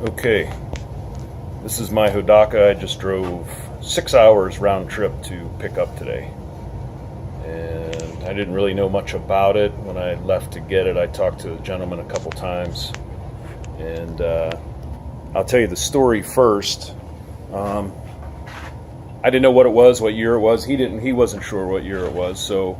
Okay, this is my Hodaka. I just drove 6 hours round trip to pick up today. And I didn't really know much about it. When I left to get it, I talked to the gentleman a couple times. And I'll tell you the story first. I didn't know what it was, what year it was. He wasn't sure what year it was. So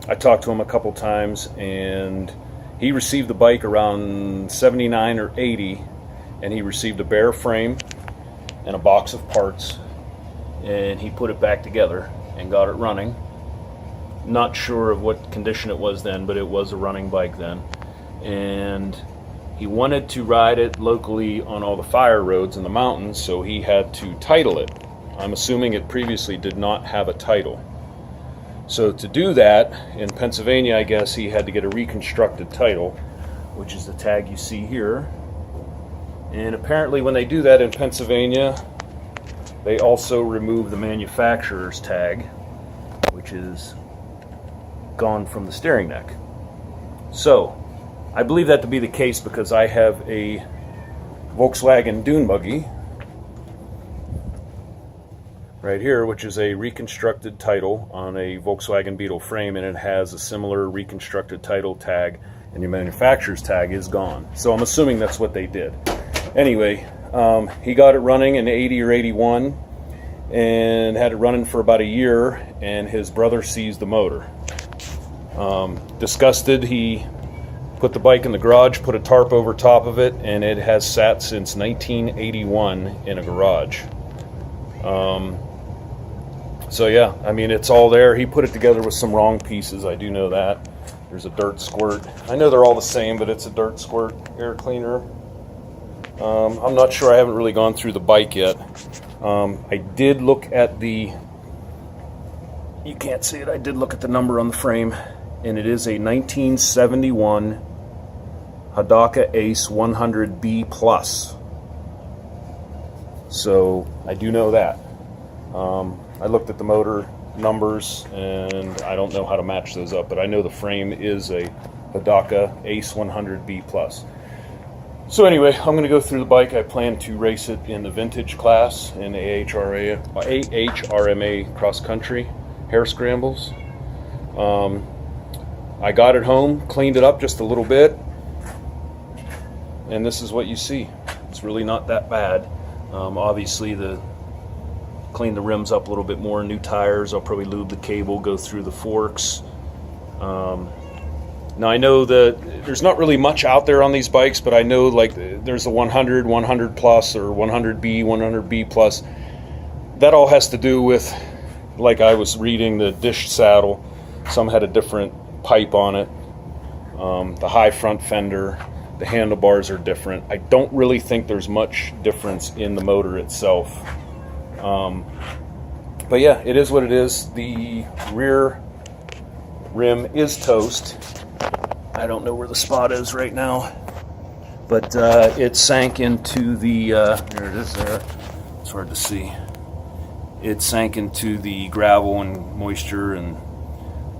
I talked to him a couple times, and he received the bike around 79 or 80, and he received a bare frame and a box of parts, and he put it back together and got it running. Not sure of what condition it was then, but it was a running bike then. And he wanted to ride it locally on all the fire roads in the mountains, so he had to title it. I'm assuming it previously did not have a title. So to do that, in Pennsylvania, I guess he had to get a reconstructed title, which is the tag you see here. And apparently when they do that in Pennsylvania, they also remove the manufacturer's tag, which is gone from the steering neck. So I believe that to be the case because I have a Volkswagen dune buggy right here, which is a reconstructed title on a Volkswagen Beetle frame, and it has a similar reconstructed title tag, and your manufacturer's tag is gone. So I'm assuming that's what they did. Anyway, he got it running in 80 or 81 and had it running for about a year, and his brother seized the motor. Disgusted, he put the bike in the garage, put a tarp over top of it, and it has sat since 1981 in a garage. So yeah, I mean, it's all there. He put it together with some wrong pieces, I do know that. There's a dirt squirt. I know they're all the same, but it's a dirt squirt air cleaner. I'm not sure, I haven't really gone through the bike yet. I did look at the, you can't see it, I did look at the number on the frame, and it is a 1971 Hodaka Ace 100B+. So I do know that. I looked at the motor numbers, and I don't know how to match those up, but I know the frame is a Hodaka Ace 100B+. So anyway, I'm going to go through the bike. I plan to race it in the vintage class in AHRMA cross country hare scrambles. I got it home, cleaned it up just a little bit, and this is what you see. It's really not that bad. Obviously, clean the rims up a little bit more, new tires. I'll probably lube the cable, go through the forks. Now I know that there's not really much out there on these bikes, but I know like there's a 100, 100 plus, or 100B, 100B plus. That all has to do with, like I was reading, the dish saddle. Some had a different pipe on it. The high front fender, the handlebars are different. I don't really think there's much difference in the motor itself. But yeah, it is what it is. The rear rim is toast. I don't know where the spot is right now, but it sank into the, there it is there, it's hard to see. It sank into the gravel and moisture, and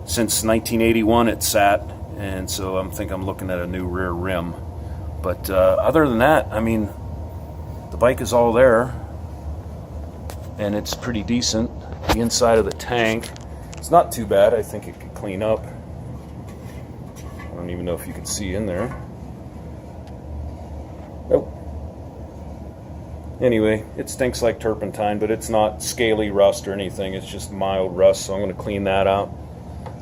since 1981 it sat, and so I think I'm looking at a new rear rim. But other than that, I mean, the bike is all there, and it's pretty decent. The inside of the tank, it's not too bad. I think it could clean up. I don't even know if you can see in there. Nope. Anyway, it stinks like turpentine, but it's not scaly rust or anything. It's just mild rust, so I'm going to clean that out.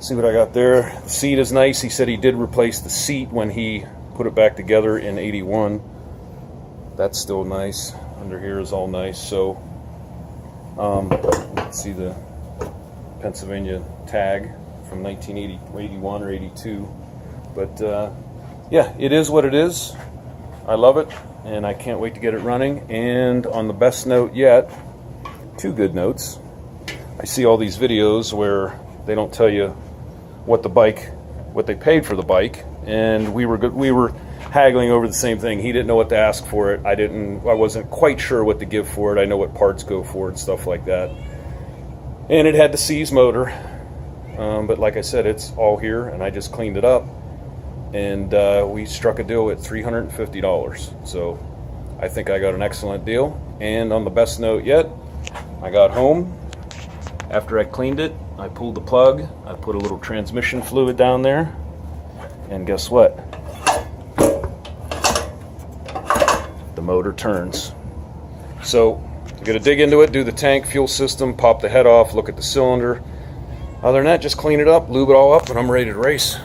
See what I got there. The seat is nice. He said he did replace the seat when he put it back together in 81. That's still nice. Under here is all nice. So let's see the Pennsylvania tag from 1981 or 82. But yeah, it is what it is. I love it, and I can't wait to get it running. And on the best note yet, two good notes. I see all these videos where they don't tell you what they paid for the bike, and we were haggling over the same thing. He didn't know what to ask for it. I wasn't quite sure what to give for it. I know what parts go for it, stuff like that. And it had the seize motor, but like I said, it's all here, and I just cleaned it up. and we struck a deal at $350. So I think I got an excellent deal. And on the best note yet, I got home. After I cleaned it, I pulled the plug, I put a little transmission fluid down there, and guess what? The motor turns. So you gotta dig into it, do the tank, fuel system, pop the head off, look at the cylinder. Other than that, just clean it up, lube it all up, and I'm ready to race.